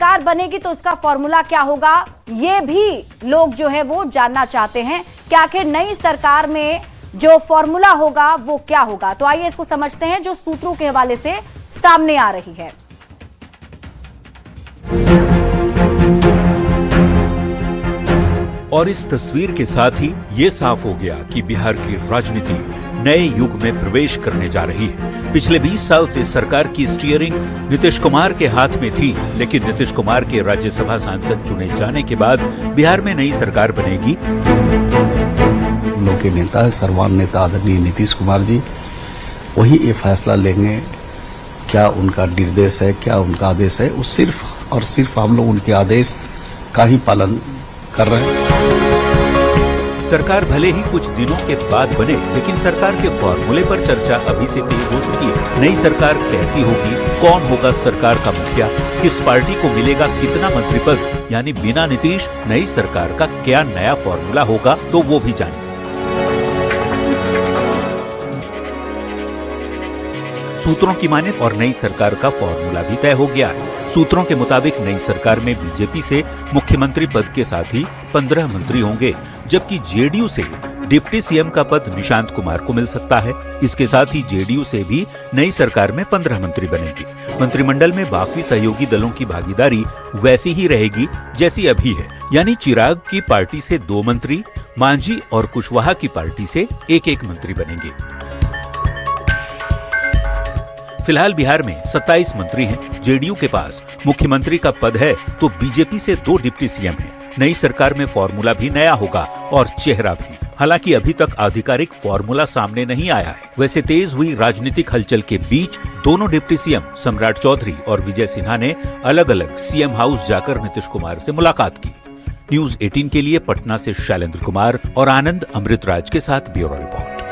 सरकार बनेगी तो उसका फॉर्मूला क्या होगा, ये भी लोग जो है वो जानना चाहते हैं कि आखिर नई सरकार में जो फॉर्मूला होगा वो क्या होगा। तो आइए इसको समझते हैं जो सूत्रों के हवाले से सामने आ रही है। और इस तस्वीर के साथ ही ये साफ हो गया कि बिहार की राजनीति नए युग में प्रवेश करने जा रही है। पिछले 20 साल से सरकार की स्टीयरिंग नीतीश कुमार के हाथ में थी, लेकिन नीतीश कुमार के राज्यसभा सांसद चुने जाने के बाद बिहार में नई सरकार बनेगी। हम लोग के नेता है सर्वमान्य नेता आदरणीय नीतीश कुमार जी, वही ये फैसला लेंगे, क्या उनका निर्देश है, क्या उनका आदेश है, वो सिर्फ और सिर्फ हम लोग उनके आदेश का ही पालन कर रहे हैं। सरकार भले ही कुछ दिनों के बाद बने, लेकिन सरकार के फॉर्मूले पर चर्चा अभी से तेज हो चुकी है। नई सरकार कैसी होगी, कौन होगा सरकार का मुखिया, किस पार्टी को मिलेगा कितना मंत्री पद, यानी बिना नीतीश नई सरकार का क्या नया फॉर्मूला होगा, तो वो भी जानिए। सूत्रों की माने और नई सरकार का फॉर्मूला भी तय हो गया है। सूत्रों के मुताबिक नई सरकार में बीजेपी से मुख्यमंत्री पद के साथ ही 15 मंत्री होंगे, जबकि जेडीयू से डिप्टी सीएम का पद निशांत कुमार को मिल सकता है। इसके साथ ही जेडीयू से भी नई सरकार में 15 मंत्री बनेंगे। मंत्रिमंडल में बाकी सहयोगी दलों की भागीदारी वैसी ही रहेगी जैसी अभी है, यानी चिराग की पार्टी से 2 मंत्री, मांझी और कुशवाहा की पार्टी से 1-1 मंत्री बनेंगे। फिलहाल बिहार में 27 मंत्री हैं। जेडीयू के पास मुख्यमंत्री का पद है तो बीजेपी से 2 डिप्टी सीएम हैं। नई सरकार में फॉर्मूला भी नया होगा और चेहरा भी। हालांकि अभी तक आधिकारिक फॉर्मूला सामने नहीं आया है। वैसे तेज हुई राजनीतिक हलचल के बीच दोनों डिप्टी सीएम सम्राट चौधरी और विजय सिन्हा ने अलग अलग सीएम हाउस जाकर नीतीश कुमार से मुलाकात की। न्यूज 18 के लिए पटना से शैलेंद्र कुमार और आनंद अमृतराज के साथ ब्यूरो रिपोर्ट।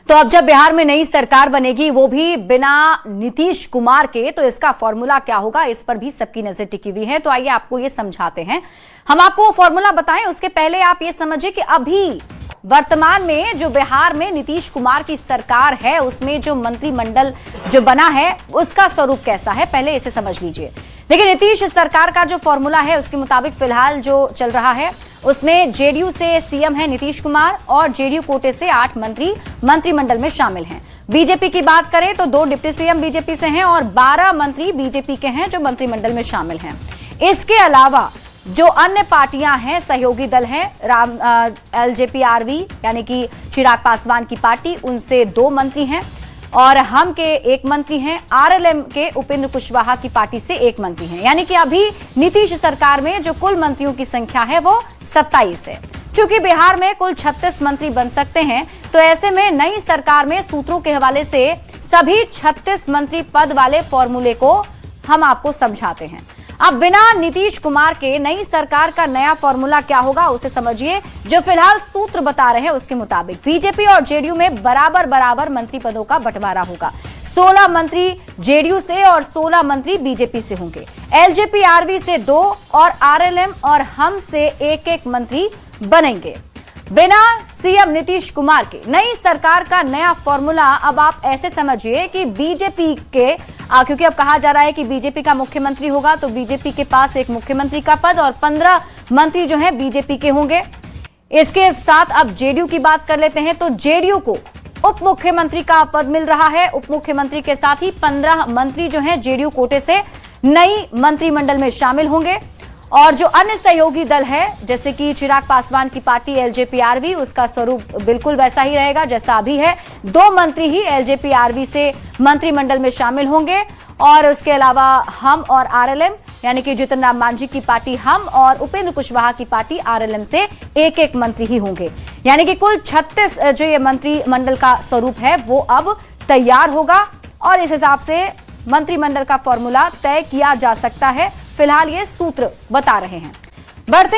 तो अब जब बिहार में नई सरकार बनेगी वो भी बिना नीतीश कुमार के, तो इसका फॉर्मूला क्या होगा, इस पर भी सबकी नजर टिकी हुई है। तो आइए आपको ये समझाते हैं। हम आपको वो फॉर्मूला बताएं, उसके पहले आप ये समझिए कि अभी वर्तमान में जो बिहार में नीतीश कुमार की सरकार है उसमें जो मंत्रिमंडल जो बना है उसका स्वरूप कैसा है, पहले इसे समझ लीजिए। देखिए, नीतीश सरकार का जो फॉर्मूला है उसके मुताबिक फिलहाल जो चल रहा है उसमें जेडीयू से सीएम है नीतीश कुमार और जेडीयू कोटे से 8 मंत्री मंत्रिमंडल में शामिल हैं। बीजेपी की बात करें तो 2 डिप्टी सीएम बीजेपी से हैं और 12 मंत्री बीजेपी के हैं जो मंत्रिमंडल में शामिल हैं। इसके अलावा जो अन्य पार्टियां हैं, सहयोगी दल हैं, एलजेपी-आरवी यानी कि चिराग पासवान की पार्टी, उनसे 2 मंत्री हैं और हम के 1 मंत्री हैं। आरएलएम के उपेंद्र कुशवाहा की पार्टी से 1 मंत्री हैं। यानी कि अभी नीतीश सरकार में जो कुल मंत्रियों की संख्या है वो 27 है। चूंकि बिहार में कुल 36 मंत्री बन सकते हैं, तो ऐसे में नई सरकार में सूत्रों के हवाले से सभी 36 मंत्री पद वाले फॉर्मूले को हम आपको समझाते हैं। अब बिना नीतीश कुमार के नई सरकार का नया फॉर्मूला क्या होगा उसे समझिए। जो फिलहाल सूत्र बता रहे हैं उसके मुताबिक बीजेपी और जेडीयू में बराबर बराबर मंत्री पदों का बंटवारा होगा। 16 मंत्री जेडीयू से और 16 मंत्री बीजेपी से होंगे। एलजेपी-आरवी से 2 और आरएलएम और हम से 1-1 मंत्री बनेंगे। बिना सीएम नीतीश कुमार के नई सरकार का नया फॉर्मूला अब आप ऐसे समझिए कि बीजेपी के, क्योंकि अब कहा जा रहा है कि बीजेपी का मुख्यमंत्री होगा, तो बीजेपी के पास एक मुख्यमंत्री का पद और 15 मंत्री जो हैं बीजेपी के होंगे। इसके साथ अब जेडीयू की बात कर लेते हैं, तो जेडीयू को उप मुख्यमंत्री का पद मिल रहा है। उप मुख्यमंत्री के साथ ही 15 मंत्री जो हैं जेडीयू कोटे से नई मंत्रिमंडल में शामिल होंगे। और जो अन्य सहयोगी दल है जैसे कि चिराग पासवान की पार्टी एलजेपी-आरवी, उसका स्वरूप बिल्कुल वैसा ही रहेगा जैसा अभी है। 2 मंत्री ही एलजेपी-आरवी से मंत्रिमंडल में शामिल होंगे और उसके अलावा हम और आरएलएम यानी कि जितन राम मांझी की पार्टी हम और उपेंद्र कुशवाहा की पार्टी आरएलएम से 1-1 मंत्री ही होंगे। यानी कि कुल 36 जो ये मंत्रिमंडल का स्वरूप है वो अब तैयार होगा और इस हिसाब से मंत्रिमंडल का फॉर्मूला तय किया जा सकता है। फिलहाल ये सूत्र बता रहे हैं। बढ़ते